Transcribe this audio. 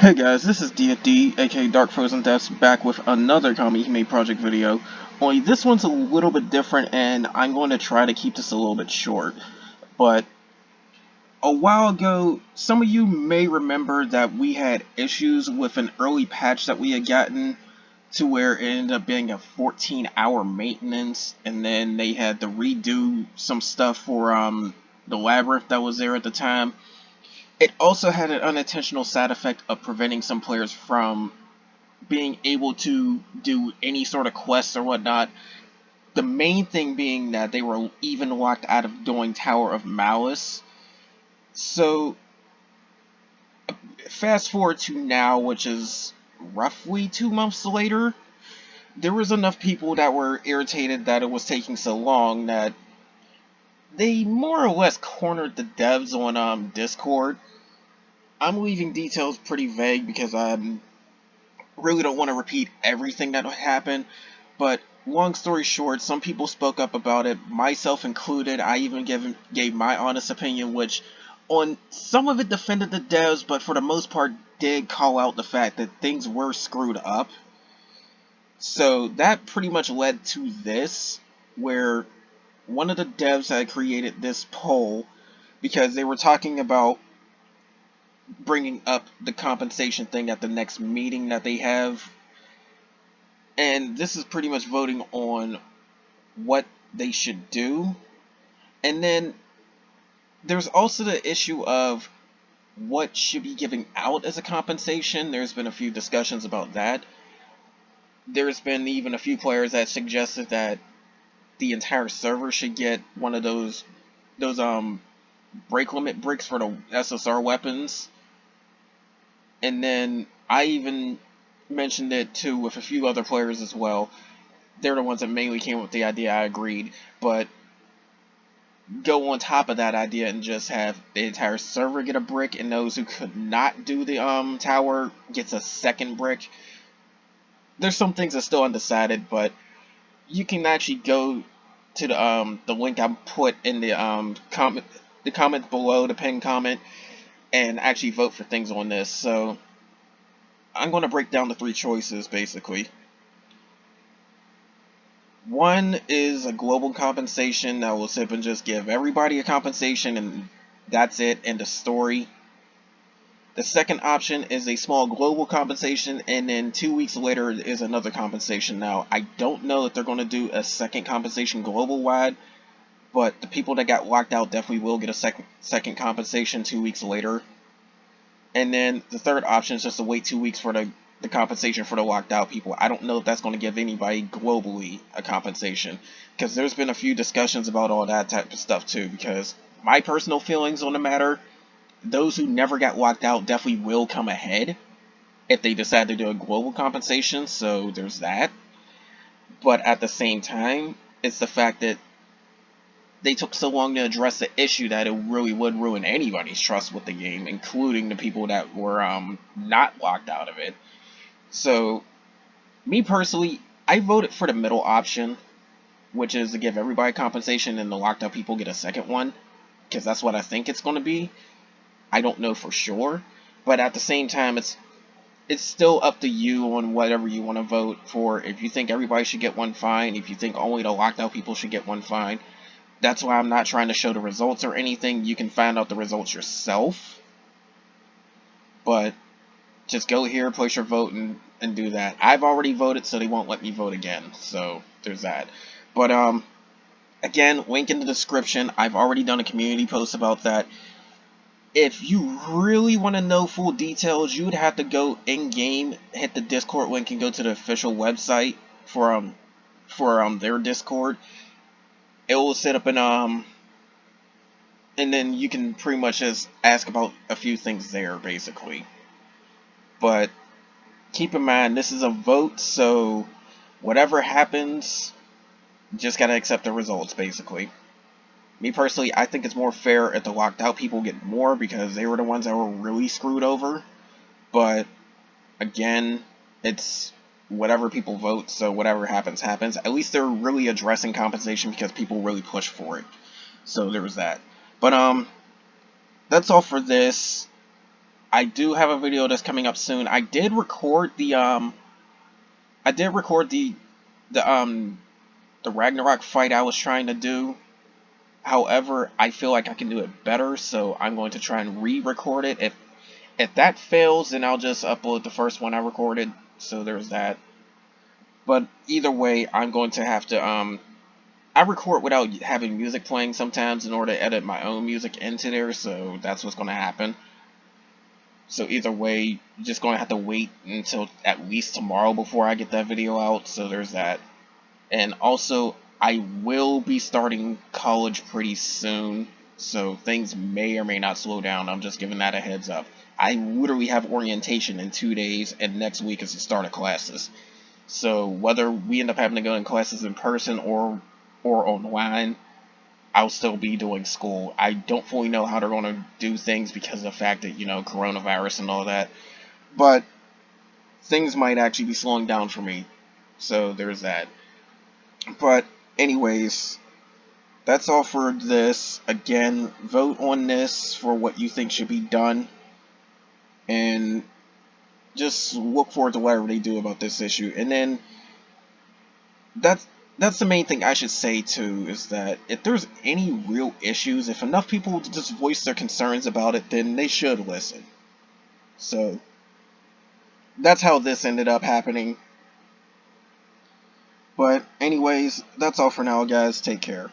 Hey guys, this is DFD, aka Dark Frozen Deaths, back with another Kamihime project video. Only this one's a little bit different, and I'm going to try to keep this a little bit short. But a while ago, some of you may remember that we had issues with an early patch that we had gotten to where it ended up being a 14-hour maintenance, and then they had to redo some stuff for the labyrinth that was there at the time. It also had an unintentional side effect of preventing some players from being able to do any sort of quests or whatnot. The main thing being that they were even locked out of doing Tower of Malice. So, fast forward to now, which is roughly 2 months later, there was enough people that were irritated that it was taking so long that they more or less cornered the devs on Discord. I'm leaving details pretty vague because I really don't want to repeat everything that happened, but long story short, some people spoke up about it, myself included. I even gave my honest opinion, which on some of it defended the devs, but for the most part did call out the fact that things were screwed up. So that pretty much led to this, where one of the devs had created this poll because they were talking about bringing up the compensation thing at the next meeting that they have. And this is pretty much voting on what they should do. And then there's also the issue of what should be given out as a compensation. There's been a few discussions about that. There's been even a few players that suggested that the entire server should get one of those break limit bricks for the SSR weapons. And then I even mentioned it too with a few other players as well. They're the ones that mainly came up with the idea. I agreed, but go on top of that idea and just have the entire server get a brick, and those who could not do the tower gets a second brick. There's some things that's still undecided, but you can actually go to the link I put in the comment below, the pinned comment, and actually vote for things on this. So I'm going to break down the three choices basically. One is a global compensation that will sit and just give everybody a compensation and that's it, end of story. The second option is a small global compensation, and then 2 weeks later is another compensation. Now, I don't know if they're going to do a second compensation global wide, but the people that got locked out definitely will get a second compensation 2 weeks later. And then the third option is just to wait 2 weeks for the compensation for the locked out people. I don't know if that's going to give anybody globally a compensation, because there's been a few discussions about all that type of stuff too, because my personal feelings on the matter, those who never got locked out definitely will come ahead if they decide to do a global compensation, so there's that. But at the same time, it's the fact that they took so long to address the issue that it really would ruin anybody's trust with the game, including the people that were not locked out of it. So, me personally, I voted for the middle option, which is to give everybody compensation and the locked out people get a second one, because that's what I think it's going to be. I don't know for sure, but at the same time, it's still up to you on whatever you want to vote for. If you think everybody should get one, fine. If you think only the locked out people should get one, fine. That's why I'm not trying to show the results or anything. You can find out the results yourself. But just go here, place your vote, and do that. I've already voted, so they won't let me vote again. So there's that. But again, link in the description. I've already done a community post about that. If you really want to know full details, you would have to go in-game, hit the Discord link, and go to the official website for their Discord. It will set up and then you can pretty much just ask about a few things there, basically. But keep in mind, this is a vote, so whatever happens, just gotta accept the results, basically. Me personally, I think it's more fair if the locked out people get more, because they were the ones that were really screwed over. But again, it's whatever people vote, so whatever happens, happens. At least they're really addressing compensation because people really push for it. So there was that. But that's all for this. I do have a video that's coming up soon. I did record the the Ragnarok fight I was trying to do. However, I feel like I can do it better, so I'm going to try and re-record it. If that fails, then I'll just upload the first one I recorded. So there's that. But either way, I'm going to have to I record without having music playing sometimes in order to edit my own music into there, so that's what's going to happen. So either way, you're just going to have to wait until at least tomorrow before I get that video out, so there's that. And also, I will be starting college pretty soon, so things may or may not slow down. I'm just giving that a heads up. I literally have orientation in 2 days, and next week is the start of classes. So whether we end up having to go in classes in person or online, I'll still be doing school. I don't fully know how they're going to do things because of the fact that, coronavirus and all that. But things might actually be slowing down for me. So there's that. But anyways, that's all for this. Again, vote on this for what you think should be done. And just look forward to whatever they do about this issue. And then that's the main thing I should say too, is that if there's any real issues, if enough people just voice their concerns about it, then they should listen. So that's how this ended up happening. But anyways, that's all for now, guys. Take care.